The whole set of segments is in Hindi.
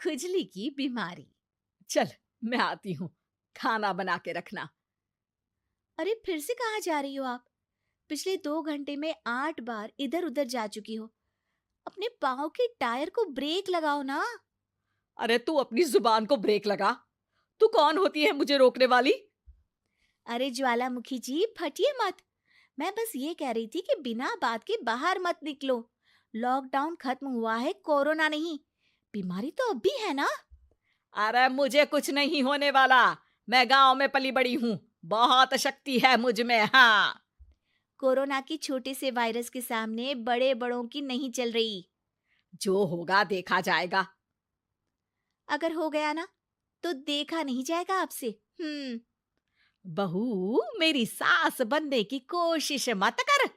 खुजली की बीमारी। चल, मैं आती हूँ, खाना बना के रखना। अरे फिर से कहाँ जा रही हो आप? पिछले 2 घंटे में 8 बार इधर उधर जा चुकी हो। अपने पाँव के टायर को ब्रेक लगाओ ना। अरे तू अपनी जुबान को ब्रेक लगा। तू कौन होती है मुझे रोकने वाली? अरे ज्वालामुखी जी, फटिए मत। मैं बस ये कह रही थी कि बिना बात के बाहर मत निकलो। लॉकडाउन खत्म हुआ है, कोरोना नहीं। बीमारी तो अब भी है ना। अरे मुझे कुछ नहीं होने वाला। मैं गांव में पली बड़ी हूँ। बहुत शक्ति है मुझ में, हाँ। कोरोना की छोटे से वायरस के सामने बड़े बड़ों की नहीं चल रही। जो होगा देखा जाएगा। अगर हो गया ना, तो देखा नहीं जाएगा आपसे। हम्म। बहू, मेरी सास बनने की कोशिश मत कर।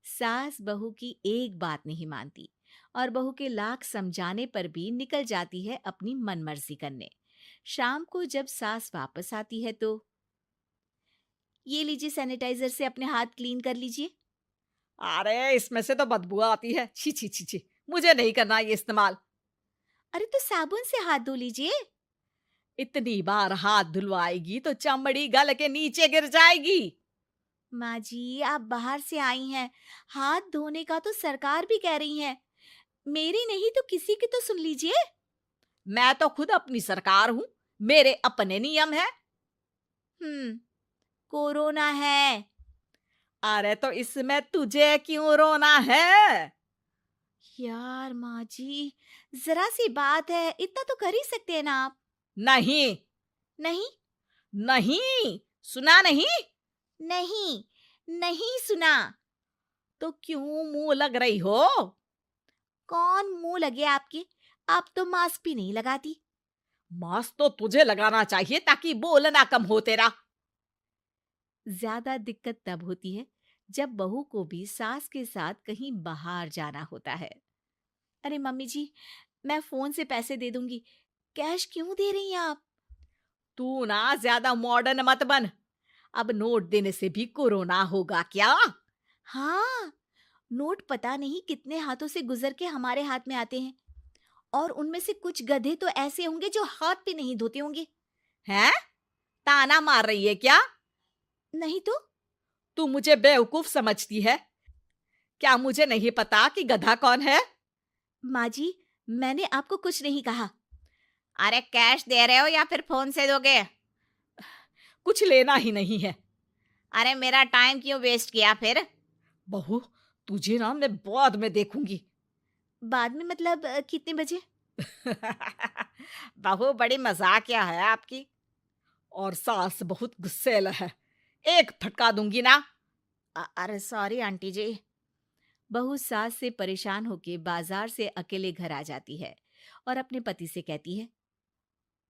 सास बहू की एक बात नहीं मानती और बहू के लाख समझाने पर भी निकल जाती है अपनी मनमर्जी करने। शाम को जब सास वापस आती है तो, ये लीजिए सैनिटाइजर से अपने हाथ क्लीन कर लीजिए। अरे इसमें से तो बदबू आती है। छी छी छी छी। मुझे नहीं करना ये इस्तेमाल। अरे तो साबुन से हाथ धो लीजिए। इतनी बार हाथ धुलवाएगी तो चमड़ी गल के नीचे गिर जाएगी। माँ जी, आप बाहर से आई हैं, हाथ धोने का तो सरकार भी कह रही है। मेरी नहीं तो किसी की तो सुन लीजिए। मैं तो खुद अपनी सरकार हूँ। मेरे अपने नियम है। हम्म। कोरोना है। अरे तो इसमें तुझे क्यों रोना है? यार माँ जी, जरा सी बात है, इतना तो कर ही सकते हैं ना आप। नहीं। नहीं। नहीं, सुना नहीं? नहीं। नहीं सुना। तो क्यों मुंह लग रही हो? कौन मुंह लगे आपके? आप तो मास्क भी नहीं लगाती। मास्क तो तुझे लगाना चाहिए ताकि बोलना कम हो तेरा। ज्यादा दिक्कत तब होती है जब बहू को भी सास के साथ कहीं बाहर जाना होता है। अरे मम्मी जी, मैं फोन से पैसे दे दूंगी। कैश क्यों दे रही हैं आप? तू ना ज्यादा मॉडर्न मत बन। अब नोट देने से भी कोरोना होगा क्या? हाँ, नोट पता नहीं कितने हाथों से गुजर के हमारे हाथ में आते हैं, और उनमें से कुछ गधे तो ऐसे होंगे जो हाथ भी नहीं धोते होंगे। हैं? ताना मार रही है क्या? नहीं तो। तू मुझे बेवकूफ समझती है? क्या मुझे नहीं पता कि गधा कौन है? माँ जी, मैंने आपको कुछ नहीं कहा। अरे कैश दे रहे हो या फिर फोन से दोगे? कुछ लेना ही नहीं है। अरे मेरा टाइम क्यों वेस्ट किया फिर? बहू, तुझे ना मैं बाद में देखूंगी। बाद में मतलब कितने बजे? बहू बड़ी मजाकिया है आपकी। और सास बहुत गुस्सैल है। एक फटका दूंगी ना। अरे सॉरी आंटी जी। बहू सास से परेशान होके बाजार से अकेले घर आ जाती है और अपने पति से कहती है,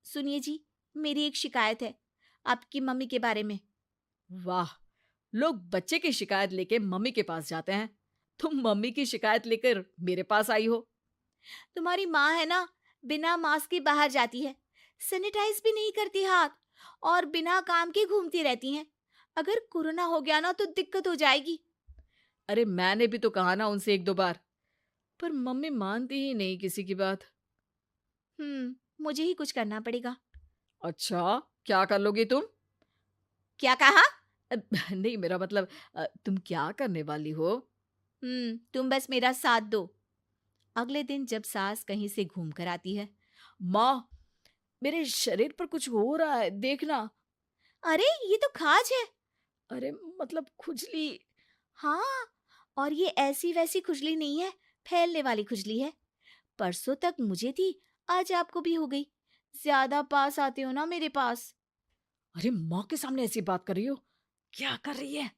सुनिए जी, मेरी एक शिकायत है आपकी मम्मी के बारे में। वाह, लोग बच्चे की शिकायत लेके मम्मी के पास जाते हैं। तुम मम्मी की शिकायत लेकर मेरे पास आई हो। तुम्हारी माँ है ना, बिना मास्क के बाहर जाती है, सैनिटाइज भी नहीं करती हाथ, और बिना काम के घूमती रहती हैं। अगर कोरोना हो गया ना तो दिक्कत हो जाएगी। अरे मैंने भी तो कहा ना उनसे एक दो बार, पर मम्मी मानती ही नहीं किसी की बात। मुझे ही कुछ करना पड़ेगा। अच्छा, क्या कर लोगी तुम? क्या कहा? अ, नहीं, मेरा मतलब तुम क्या करने वाली हो? तुम बस मेरा साथ दो। अगले दिन जब सास कहीं से घूम कर आती है, माँ, मेरे शरीर पर कुछ हो रहा है, देखना। अरे ये तो खाज है। अरे मतलब खुजली। हाँ, और ये ऐसी वैसी खुजली नहीं है, फैलने वाली खुजली है। परसों तक मुझे थी, आज आपको भी हो गई। ज्यादा पास आते हो ना मेरे पास। अरे माँ के सामने ऐसी बात कर रही हो? क्या कर रही है?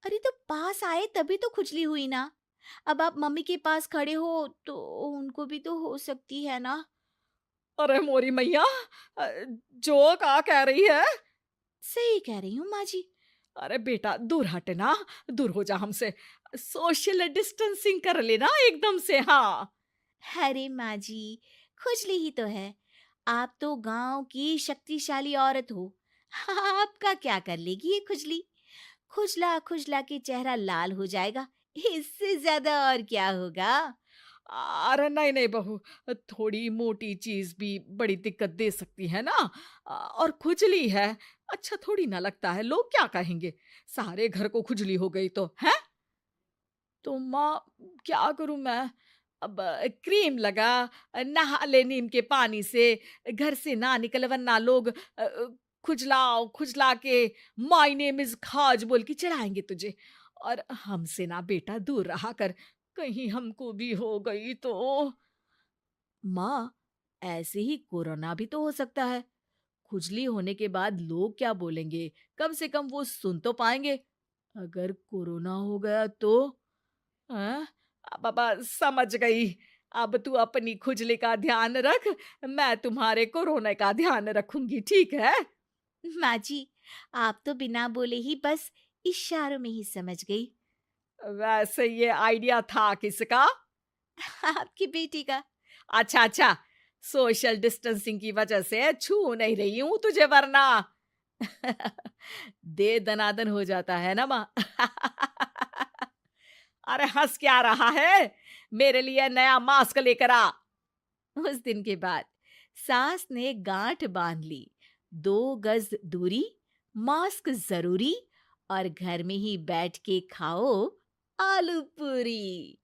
अरे तो पास आए तभी तो खुजली हुई ना। अब आप मम्मी के पास खड़े हो तो उनको भी तो हो सकती है ना। अरे मोरी मैया, अ, जो का कह रही है? सही कह रही हूँ माँ जी। अरे बेटा, दूर हट ना। दूर हो जा हमसे। सोशल डिस्टेंसिंग कर लेना एकदम से, हाँ। अरे माँ जी, खुजली ही तो है। आप तो गांव की शक्तिशाली औरत हो। आपका क्या कर लेगी ये खुजली? खुजला खुजला के चेहरा लाल हो जाएगा, इससे ज्यादा और क्या होगा? अरे नहीं नहीं बहू, थोड़ी मोटी चीज भी बड़ी दिक्कत दे सकती है ना। और खुजली है, अच्छा थोड़ी ना लगता है, लोग क्या कहेंगे, सारे घर को खुजली हो गई तो है। तो माँ, क्या करूं मैं? अब क्रीम लगा, नहा ले नीम के पानी से, घर से ना निकल वरना लोग खुजलाओ खुजला के माय नेम इज खाज बोल के चढ़ाएंगे तुझे। और हमसे ना बेटा दूर रहा कर, कहीं हमको भी हो गई तो। माँ, ऐसे ही कोरोना भी तो हो सकता है। खुजली होने के बाद लोग क्या बोलेंगे, कम से कम वो सुन तो पाएंगे। अगर कोरोना हो गया तो? हाँ, बाबा समझ गई। अब तू अपनी खुजली का ध्यान रख, मैं तुम्हारे कोरोना का ध्यान रखूंगी, ठीक है? माँ जी, आप तो बिना बोले ही बस इशारों में ही समझ गई। वैसे ये आइडिया था किसका? आपकी बेटी का। अच्छा अच्छा, सोशल डिस्टेंसिंग की वजह से छू नहीं रही हूं तुझे वरना। दे दनादन हो जाता है ना माँ। अरे हंस क्या रहा है, मेरे लिए नया मास्क लेकर आ। उस दिन के बाद सास ने गांठ बांध ली। 2 गज दूरी, मास्क जरूरी, और घर में ही बैठ के खाओ आलू पूरी।